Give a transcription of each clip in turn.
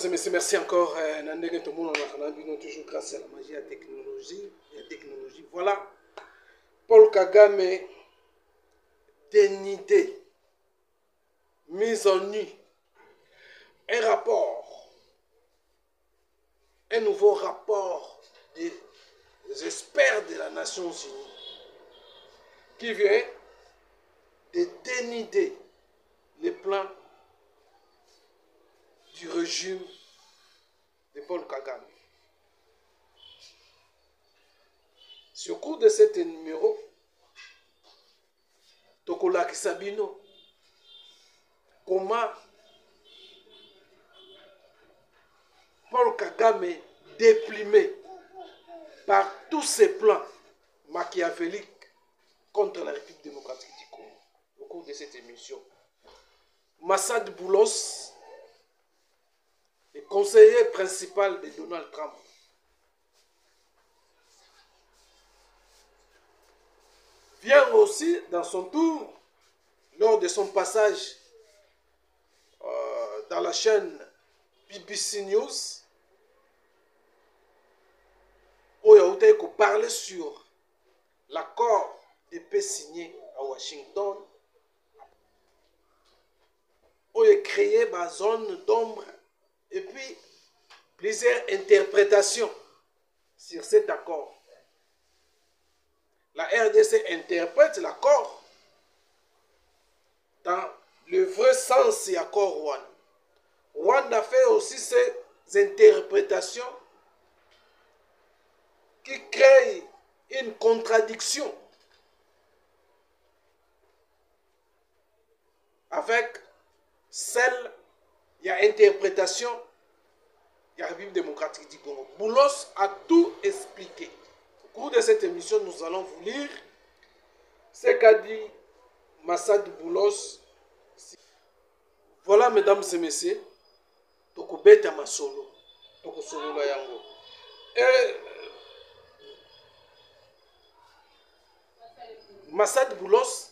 et messieurs, merci encore. Toujours grâce à la magie et à la technologie. Voilà, Paul Kagame, dénudé, mise en nu, un rapport, un nouveau rapport des experts de la Nations Unies qui vient de dénuder les plans du régime de Paul Kagame. Sur le cours de cet numéro, Tokola Kisabino, comment Paul Kagame est déprimé par tous ses plans machiavéliques contre la République démocratique du Congo. Au cours de cette émission, Massad Boulos, le conseiller principal de Donald Trump, vient aussi dans son tour, lors de son passage dans la chaîne BBC News, où il a parlé sur l'accord de paix signé à Washington, où il a créé ma zone d'ombre et puis plusieurs interprétations sur cet accord. La RDC interprète l'accord dans le vrai sens de l'accord Rwanda. Rwanda fait aussi ces interprétations qui créent une contradiction avec celle, il y a interprétation, il y a la République démocratique du Congo. Boulos a tout expliqué. Au cours de cette émission, nous allons vous lire ce qu'a dit Massad Boulos. Voilà, mesdames et messieurs, Tokobeta Masolo, Tokosolo Yango. Et Massad Boulos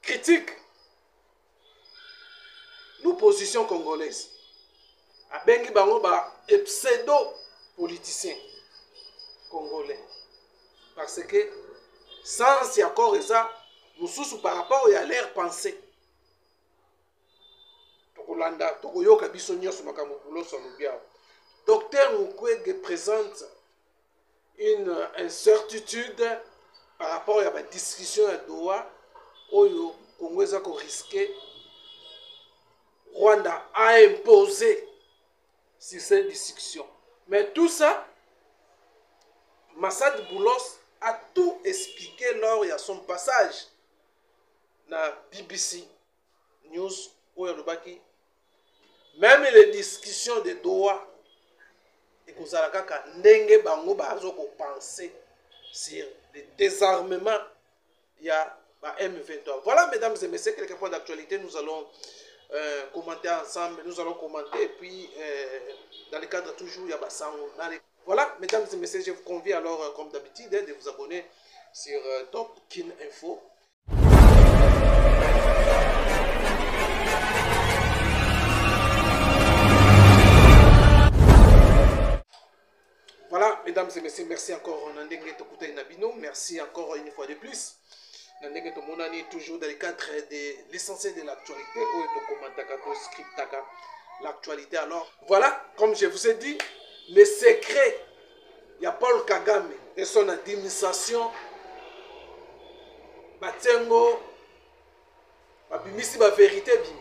critique nos positions congolaises. A Bengi Bango ba pseudo-politiciens congolais. Parce que sans ces accords et ça, nous sommes par rapport à leur pensée. Docteur Mukwege présente une incertitude par rapport à la discussion à Doha où le Congo a risqué. Rwanda a imposé sur cette discussion. Mais tout ça, Massad Boulos a tout expliqué lors de son passage dans BBC News où il a dit même les discussions de Doha et que ça a ndenge bango bazo ko penser sur le désarmement il y a M23. Voilà, mesdames et messieurs, quelques points d'actualité. Nous allons commenter ensemble, nous allons commenter et puis dans le cadre toujours il y a voilà, mesdames et messieurs, je vous convie alors comme d'habitude de vous abonner sur Top Kin Info. Voilà, mesdames et messieurs, merci encore merci encore une fois de plus. Toujours dans le cadre de l'essentiel de l'actualité l'actualité. Alors voilà, comme je vous ai dit, les secrets, il y a Paul Kagame et son administration Batengo babimisi ba vérité bi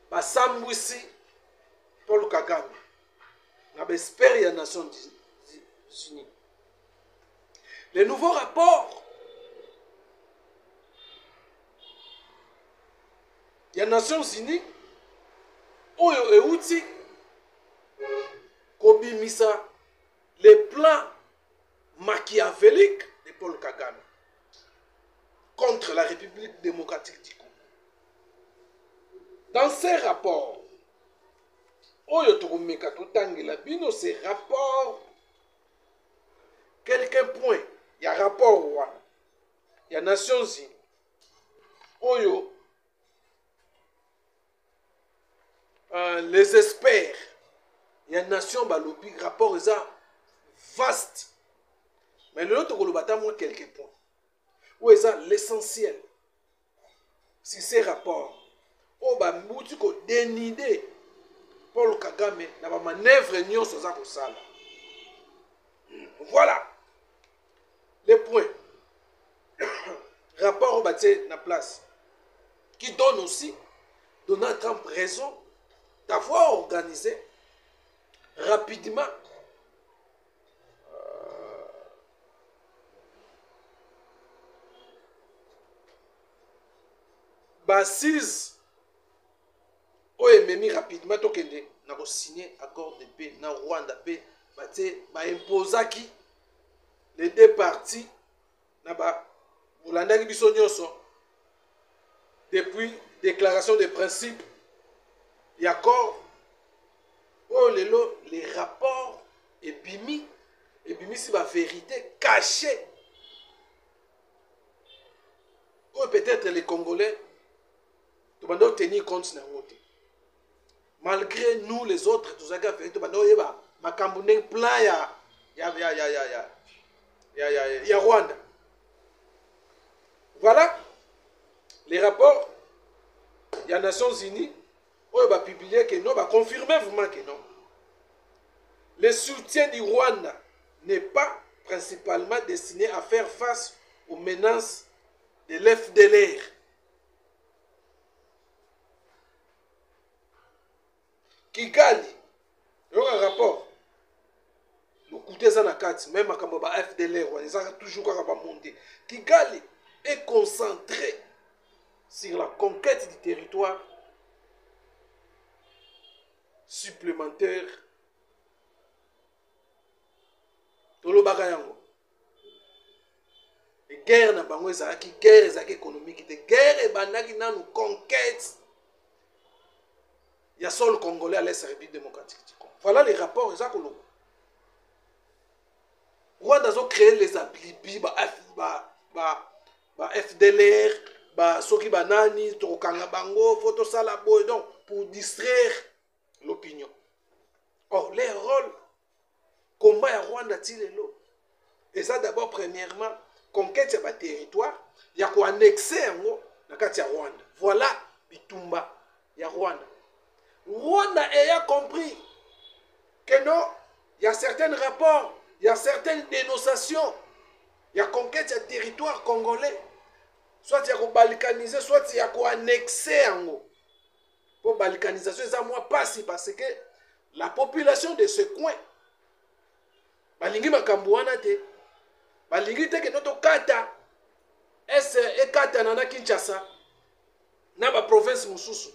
basambwisi Paul Kagame na bespère ya Nations Unies. Les nouveaux rapports, il y a Nations Unies, Oyo Euti, Kobimisa, les plans machiavéliques de Paul Kagame contre la République démocratique du Congo. Dans ces rapports, Oyo Tokumeka Totangela Bino, ces rapports, quelques points. Il y a rapport Rwanda, il y a Nations Unies, Oyo, les experts, il y a une nation, balobi, rapport vaste. Mais l'autre, on a moins quelques points. Où est l'essentiel? Si ces rapports, on va dénider Paul Kagame, na ba manœuvre nyonso za kosala. Voilà les points. Rapport au bâti na place. Qui donne aussi Donald Trump raison d'avoir organisé rapidement Bassise oye memi rapidement tokende na ko signer accord de paix na Rwanda paix bate ba imposaki les deux parties na ba bulandaki biso nyonso depuis déclaration de principe et accord oh lelo les rapports ebimi si ba vérité cachée ou peut-être les Congolais tu vas tenir compte na wote. Malgré nous les autres tout ça que fait tu vas yeba makambune plan ya Rwanda. Voilà les rapports des Nations Unies où va publier que non va confirmer vraiment que non. Le soutien du Rwanda n'est pas principalement destiné à faire face aux menaces de l'FDLR. Kigali, il y a un rapport. Le côté Zanakati, même à FDLR, on a toujours monté. Kigali est concentré sur la conquête du territoire supplémentaire dans le Bagayango. Et guerre n'a pas guerre économique, guerre et banaki n'a nous conquête. Il y a seul Congolais à l'Est République démocratique du Congo. Voilà les rapports. Rwanda a créé les ablibi, FDLR, Soki Banani, Tokanga Bango, Photo Salabo, donc pour distraire l'opinion. Or, les rôles, combat à Rwanda, et ça d'abord, premièrement, conquête de territoire, il y a quoi annexer à Rwanda. Voilà, Bitumba, il y a Rwanda. Rwanda ayant compris que non, il y a certains rapports, il y a certaines dénonciations, il y a conquête de territoire congolais, soit il y a balkaniser, soit il y a annexer en haut. Pour balkanisation, ça moi passe parce que la population de ce coin, balingi makambouana te, balingi te que notre kata, et kata nana Kinshasa, na ba province mususu.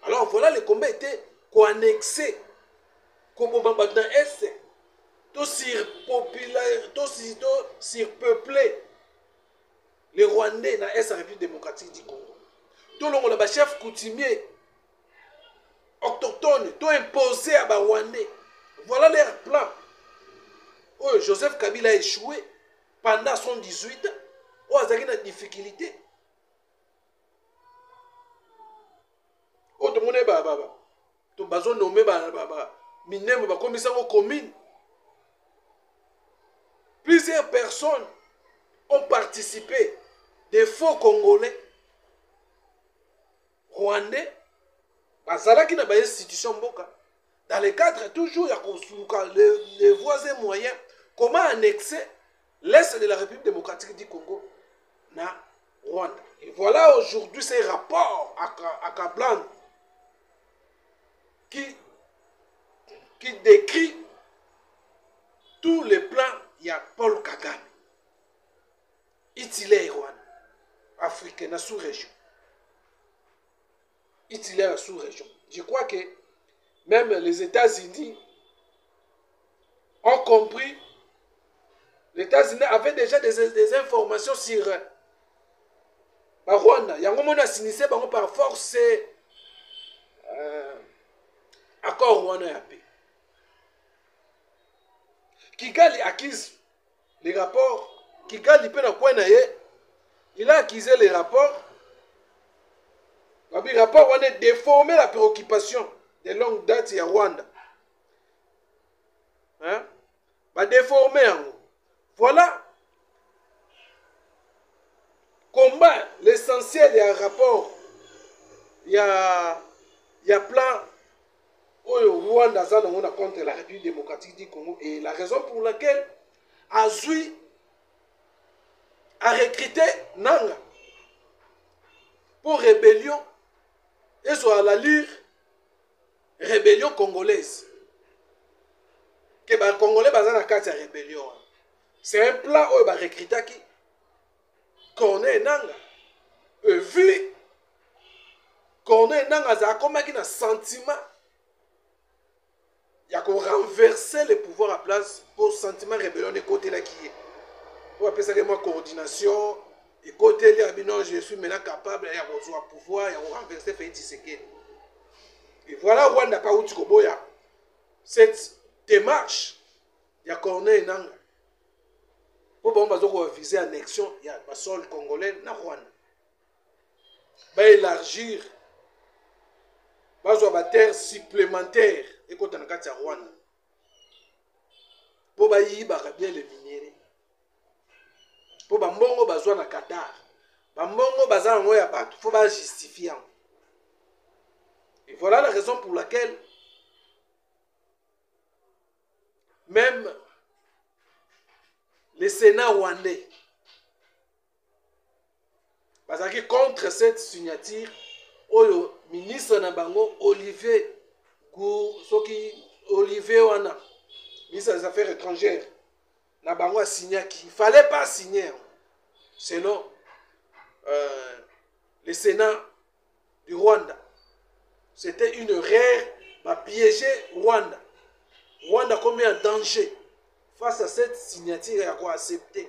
Alors voilà, le combat était co-annexé. Comme dans l'Est, tout surpeuplé. Les Rwandais dans l'Est République démocratique du Congo. Tout le monde, le chef coutumier autochtone, tout imposé à les Rwandais. Voilà leur plan. Oh, Joseph Kabila a échoué pendant son 18 ans. Oh, il y a une difficulté. Oh, tout le monde tout le monde nommé minème commissaire commune. Plusieurs personnes ont participé, des faux Congolais, Rwandais, qui n'a pas d'institution dans le cadre toujours les voisins moyens, comment annexer l'Est de la République démocratique du Congo na Rwanda. Et voilà aujourd'hui ces rapports à Kablan qui décrit tous les plans. Il y a Paul Kagame, Itiler Rwanda, africain, la sous-région. Itiler la sous-région. Je crois que même les États-Unis ont compris. Les États-Unis avaient déjà des informations sur Rwanda. Il y a un moment où on a signé par force accord Rwanda et paix. Kigali acquise les rapports. Kigali peut il a accusé les rapports Le rapport on est déformé la préoccupation de longue date à Rwanda. Hein? Va déformer. Voilà. Combat l'essentiel il y a un rapport. Il y a plein au Rwanda contre la République démocratique du Congo. Et la raison pour laquelle Azui a recruté Nanga pour rébellion et soit à la lire rébellion congolaise. Que les Congolais sont dans la rébellion. C'est un plan où il va recruter qui Corneille Nanga. Vu Corneille Nanga a comme un sentiment. Il y a qu'on renverser le pouvoir à place pour sentiment rébellion de côté là qui est. Pour appeler ça que moi coordination. Et côté là, non, je suis maintenant capable, il y a un pouvoir, il y a renverser Félix Tshisekedi. Et voilà Rwanda pas où tu koboya. Cette démarche, il y a Corneille Nanga. Pour bon viser l'annexion, il y a le sol congolais na Rwanda. Va élargir, va avoir des terres supplémentaires et quand on a Rwanda. Pour ba y bien les minéraux. Pour ba mbongo bazwa na Qatar. Ba mbongo bazwa ngo ya bato, faut ba justifier. Et voilà la raison pour laquelle même le Sénat rwandais parce que contre cette signature le ministre Nabango Olivier Wana ministre des Affaires étrangères Nabango a signé qu'il ne fallait pas signer selon le Sénat du Rwanda. C'était une erreur à piéger Rwanda. Rwanda comme un danger face à cette signature il y a quoi accepter.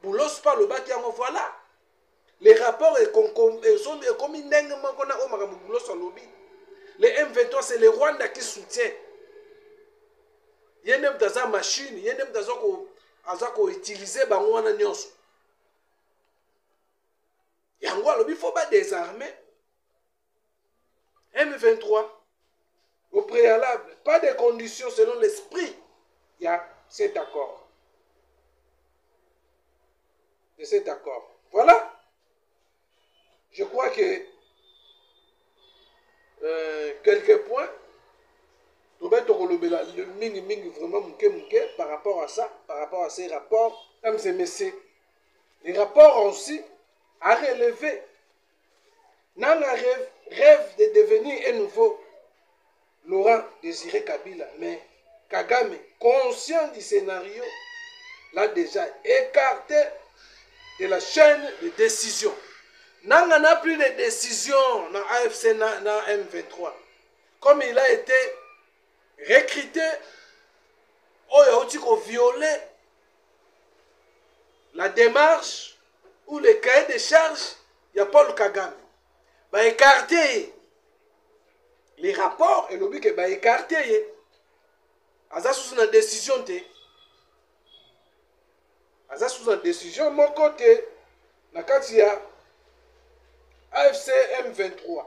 Boulos pas le bac voilà. Les rapports sont comme une dingue qu'on a au Boulos au lobby. Les M23 c'est le Rwanda qui soutient. Il y a même dans sa machine, il y a même dans sa utiliser banwana nyonso. Yangwa lobby faut pas désarmer. M23 au préalable, pas de conditions selon l'esprit. Il y a cet accord. De cet accord. Voilà. Je crois que quelques points, le mini vraiment par rapport à ça, par rapport à ces rapports, mesdames et messieurs, les rapports aussi à relever. Nanga rêve de devenir un nouveau Laurent Désiré Kabila, mais Kagame, conscient du scénario, l'a déjà écarté de la chaîne de décision. Nanga n'a plus de décision dans AFC, dans M23. Comme il a été recruté, il a violé la démarche ou le cahier de charges, il y a Paul Kagame. Il va écarter les rapports et le but va écarter. Aza sous une décision. Aza sous une décision, mon côté, la Katia AFC M23.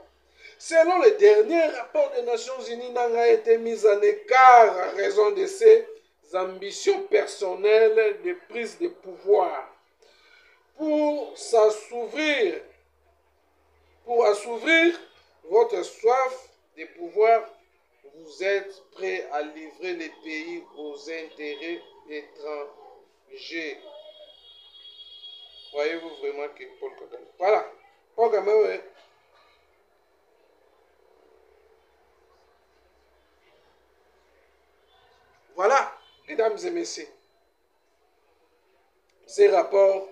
Selon le dernier rapport des Nations Unies, Nanga a été mis en écart à raison de ses ambitions personnelles de prise de pouvoir. Pour assouvir votre soif de pouvoir, vous êtes prêt à livrer les pays aux intérêts étrangers. Voyez-vous vraiment que Paul Kagame. Voilà. Paul Kagame. Voilà, mesdames et messieurs. Ces rapports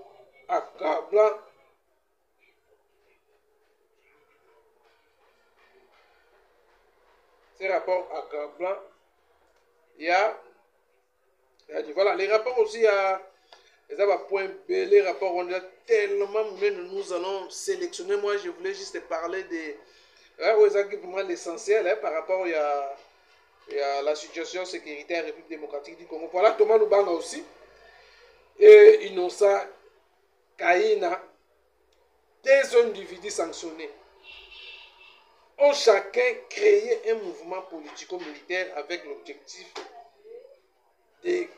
accablants. Ces rapports accablants. Il y a voilà, les rapports aussi, il y a point B, les rapports, on a tellement, nous allons sélectionner. Moi, je voulais juste parler de l'essentiel par rapport à la situation sécuritaire République démocratique du Congo. Voilà, Thomas Lubanga aussi. Et Innocent Kaina, des individus sanctionnés. ont chacun créé un mouvement politico-militaire avec l'objectif de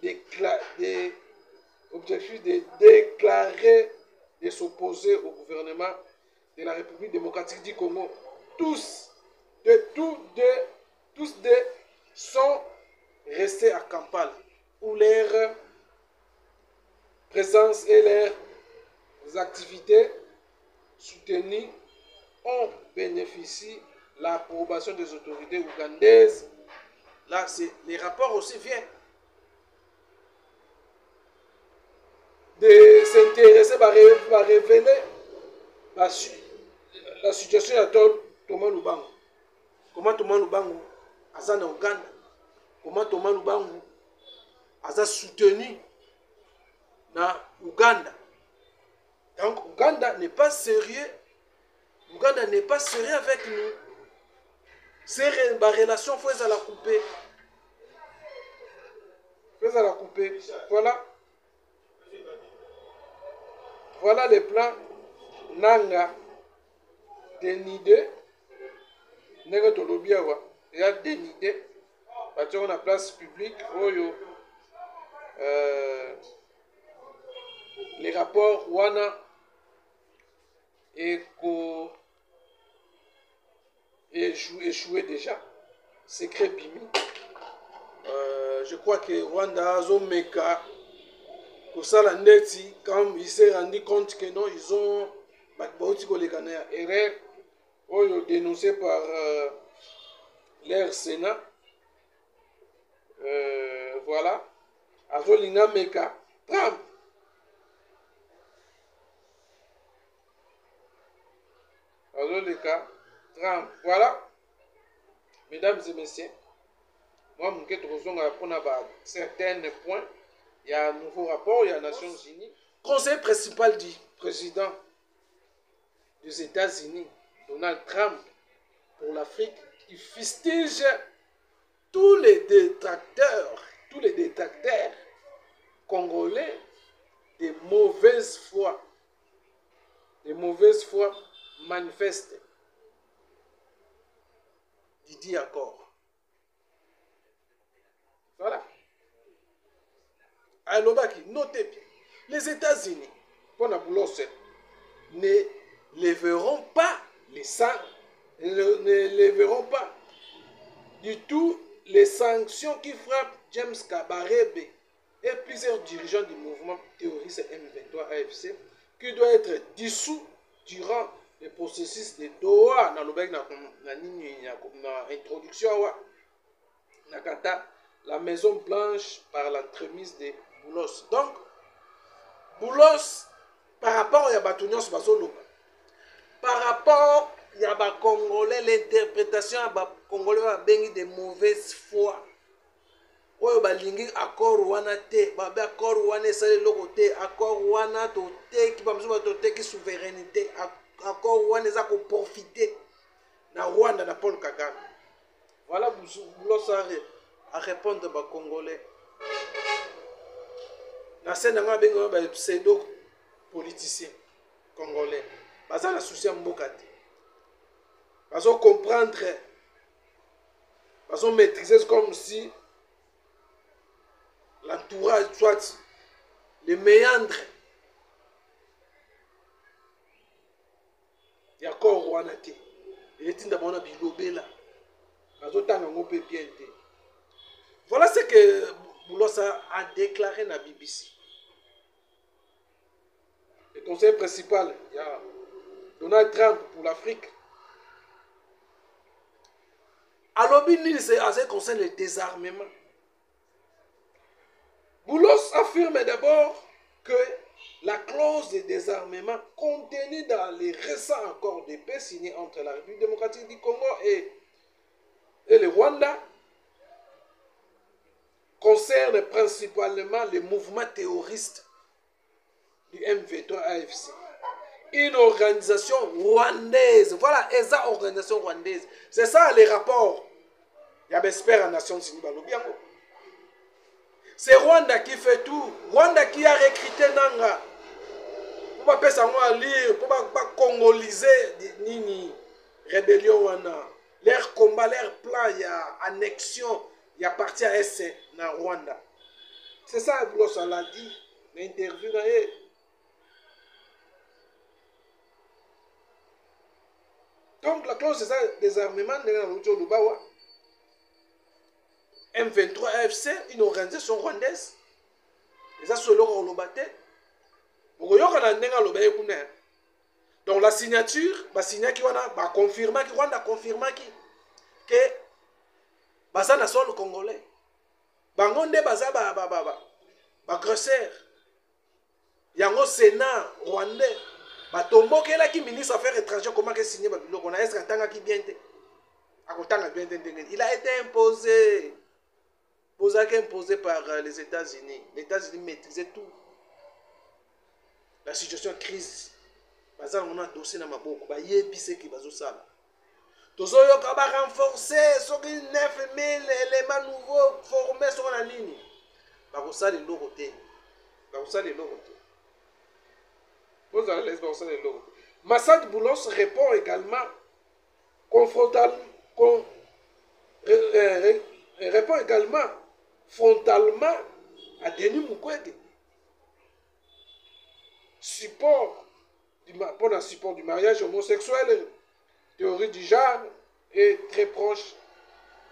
déclarer, de s'opposer au gouvernement de la République démocratique du Congo. Tous sont restés à Kampala, où leur présence et leurs activités soutenues ont bénéficié de l'approbation des autorités ougandaises. Là, les rapports aussi viennent de s'intéresser, à révéler la situation de Thomas Lubango. Comment Thomas Lubango a en Ouganda, comment Thomas Lubango a soutenu dans Ouganda. Donc Ouganda n'est pas sérieux. Ouganda n'est pas sérieux avec nous. Ces relations, il faut la couper. Voilà. Voilà les plans Nanga Denide. Nanga Tolobiawa. Il y a Denide. Parce qu'on a place publique. Les rapports Wana échoué déjà. Secret Bimi. Je crois que Rwanda Zomeka Kosala Ndeti, quand il s'est rendu compte que non, ils ont erreur dénoncée par l'air Sénat. Voilà. Azolinga Meka. Trump. Trump. Voilà. Mesdames et messieurs, moi, je vais certains points. Il y a un nouveau rapport, il y a les Nations Unies. Conseil principal du président des États-Unis, Donald Trump, pour l'Afrique, qui fustige tous les détracteurs congolais de mauvaise foi manifestes. Didier Accord. Voilà. Alobaki, notez bien. Les États-Unis, pour la boulosse, ne lèveront pas les ne lèveront pas du tout les sanctions qui frappent James Kabarebe et plusieurs dirigeants du mouvement terroriste M23 AFC qui doit être dissous durant le processus de Doha. Dans l'introduction, la Maison Blanche par l'entremise de Boulos. Donc, Boulos, par rapport à Yabatonios Basolo, par rapport à Yaba Congolais, l'interprétation à Congolais a béni de mauvaise foi. Oyo balingi accord wana te, babe accord wana esale loko te, accord wana to te ki bamso ba to te ki souveraineté, accord wana eza ko profiter na Rwanda na Paul Kagame. Voilà Boulos à répondre aux Congolais. Na scène nga benga ba pseudo politiciens congolais. Baza na souci mboka te. Bazo comprendre, bazo maîtriser comme si l'entourage soit les méandres. Il y a encore Rwanda. Il est d'abord bilobela. Bazo tanga ngope bien te. Voilà ce que Boulos a déclaré dans la BBC. Le conseil principal, il y a Donald Trump pour l'Afrique. À l'Obini, c'est à ce qui concerne le désarmement. Boulos affirme d'abord que la clause de désarmement contenue dans les récents accords de paix signés entre la République démocratique du Congo et le Rwanda concerne principalement les mouvements terroristes du M23 AFC. Une organisation rwandaise. Voilà, une organisation rwandaise. C'est ça les rapports. Il y a Besper en Nations Unies. C'est Rwanda qui fait tout. Rwanda qui a recruté Nanga. Pour ne pas lire, pour ne pas congoliser Nini. rébellion wana leur combat leur plan il y a annexion il y a parti à est na Rwanda. C'est ça Boulos l'a dit dans l'interview na ye. Donc la clause c'est ça désarmement de la Lubawa. M23 AFC, une organisation rwandaise. Et ça c'est le Rolobate. Donc la signature, bah signer qui wana, bah confirmer qui Rwanda confirmer qui que baza na sol congolais. Bangonde baza ba agresseur. Yango Sénat rwandais. Ba tombo qui là qui ministre affaires étrangères comment que signer ba biloko na est-ce que tanga qui bien te. Akotanga bien te. Il a été imposé. Imposé par les États-Unis. Les États-Unis maîtrisaient tout. La situation crise. On a un dossier dans ma bouche. Il y a des qui sont ça. Tous ceux qui ont renforcé, ceux qui ont 9000 éléments nouveaux formés sur la ligne. Vous allez l'oroter. Vous allez l'oroter. Vous allez l'oroter. Massad Boulos répond également frontalement à Denis Mukwege. Pour le support du mariage homosexuel, théorie du genre est très proche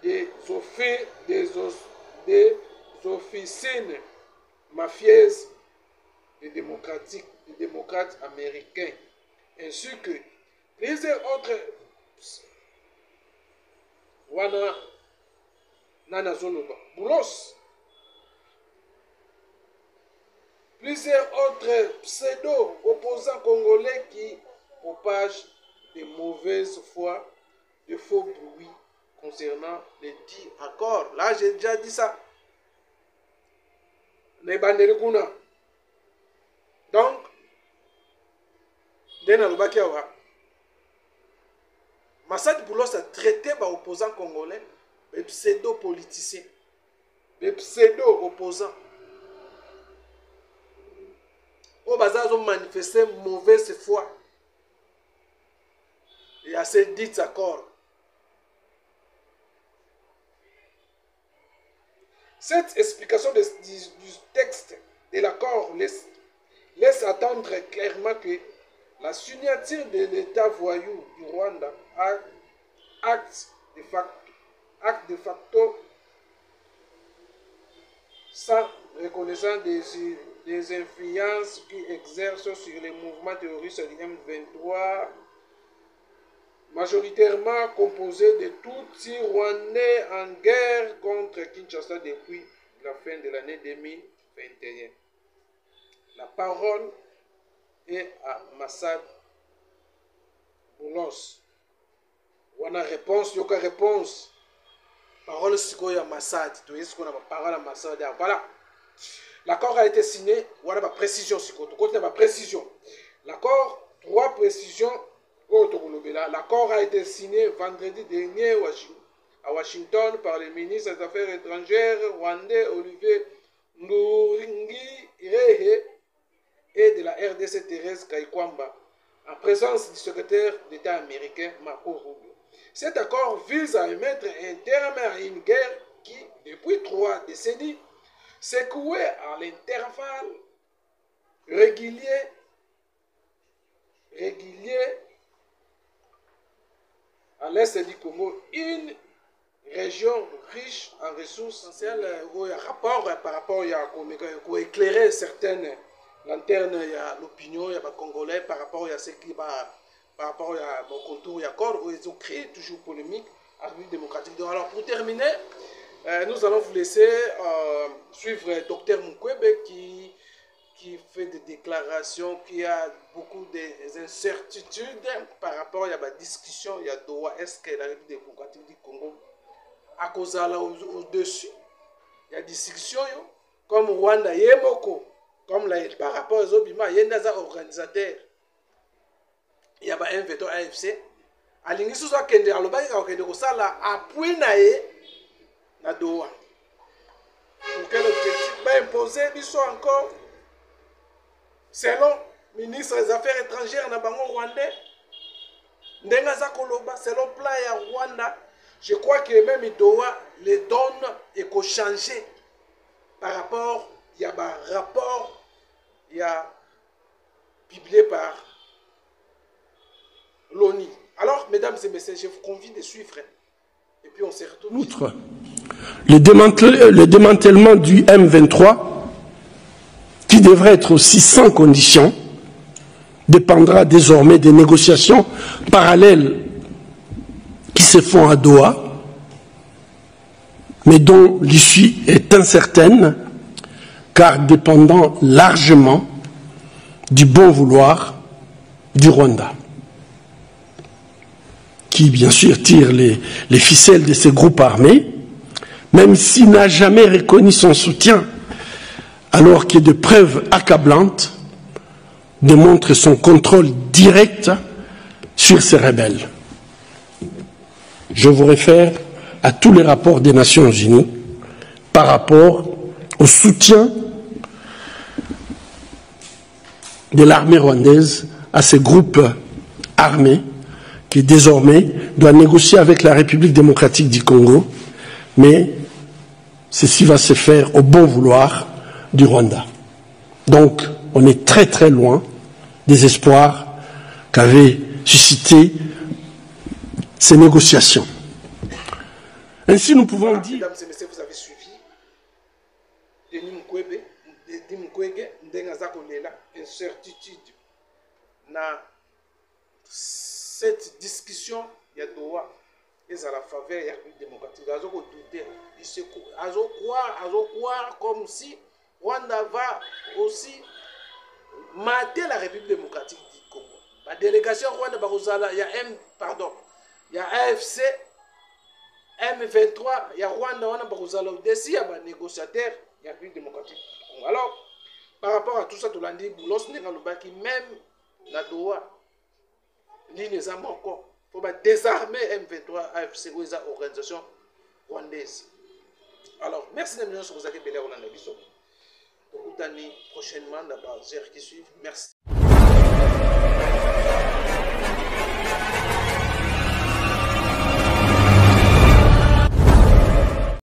des officines mafieuses des démocrates américains, ainsi que plusieurs autres wana nana zoloba Boulos. Plusieurs autres pseudo-opposants congolais qui propagent de mauvaise foi, de faux bruits concernant les dits accords. Là, j'ai déjà dit ça. Donc, Massad Boulos a traité les opposants congolais, les pseudo-politiciens, les pseudo-opposants. Au bazar ont manifesté mauvaise foi. Et à ces dits accords. Cette explication du texte de l'accord laisse attendre clairement que la signature de l'État voyou du Rwanda acte de facto sans reconnaissance des influences qui exercent sur les mouvements terroristes du M23, majoritairement composés de Tutsis rwandais en guerre contre Kinshasa depuis la fin de l'année 2021. La parole est à Massad Boulos. Wana réponse, yoka réponse. Parole sikoya Massad. Tu vois ce qu'on a parole à Massad. Voilà. L'accord a été signé. Voilà ma précision sikoto. Côté ma précision. L'accord, 3 précisions. L'accord a été signé vendredi dernier à Washington par le ministre des Affaires étrangères rwandais Olivier Nduhungirehe et de la RDC Thérèse Kayikwamba en présence du secrétaire d'État américain Marco Rubio. Cet accord vise à mettre un terme à une guerre qui, depuis 3 décennies, secouait à l'intervalle régulier à l'est du Congo, une région riche en ressources essentielles. Il y a rapport par rapport à éclairer certaines lanternes, il y a l'opinion, il y a les Congolais par rapport à ce qui va, par rapport à mon contour, il y a accord, où ils ont créé toujours polémique à la République démocratique. Donc, alors pour terminer, nous allons vous laisser suivre Dr Mukwege qui fait des déclarations, qui a beaucoup d'incertitudes par rapport à la discussion, il y a Doha, est-ce que la République démocratique du Congo à cause de là au-dessus, il y a des discussions, comme Rwanda, Yemoko, comme par rapport aux Obima, il y a des organisateurs, il y a un veto AFC, à l'inition, il y a un appui na Doha. Pour quel objectif va imposer, ils sont encore, selon le ministre des Affaires étrangères na bango rwandais, Ndengaza Koloba, c'est le plan ya Rwanda. Je crois que même Doha les donne et qu'on change par rapport, il y a un rapport, il y a publié par l'ONU. Alors, mesdames et messieurs, je vous convie de suivre. Et puis on se retrouve. Outre le démantèlement du M23, qui devrait être aussi sans condition, dépendra désormais des négociations parallèles qui se font à Doha, mais dont l'issue est incertaine, car dépendant largement du bon vouloir du Rwanda, qui bien sûr tire les ficelles de ces groupes armés, même s'il n'a jamais reconnu son soutien, alors que de preuves accablantes démontrent son contrôle direct sur ces rebelles. Je vous réfère à tous les rapports des Nations Unies par rapport au soutien de l'armée rwandaise à ces groupes armés qui désormais doit négocier avec la République démocratique du Congo, mais ceci va se faire au bon vouloir du Rwanda. Donc, on est très très loin des espoirs qu'avaient suscité ces négociations. Ainsi, nous pouvons dire... Mesdames et messieurs, vous avez suivi Denis Mukwege, Ndengaza Kolela, incertitude. Dans cette discussion, il y a Doha, et à la faveur, il y a une démocratie. Il y a douter, il se croire comme si Rwanda va aussi mater la République démocratique du Congo. La délégation Rwanda, il y a il y a AFC, M23, il y a Rwanda, il y a des négociateurs, il y a la République démocratique du Congo. Alors, par rapport à tout ça, tout l'a dit, même la Doha, ligne encore, il faut désarmer M23, AFC ou les organisations rwandaises. Alors, merci de nous avoir prochainement dans la qui suivent. Merci.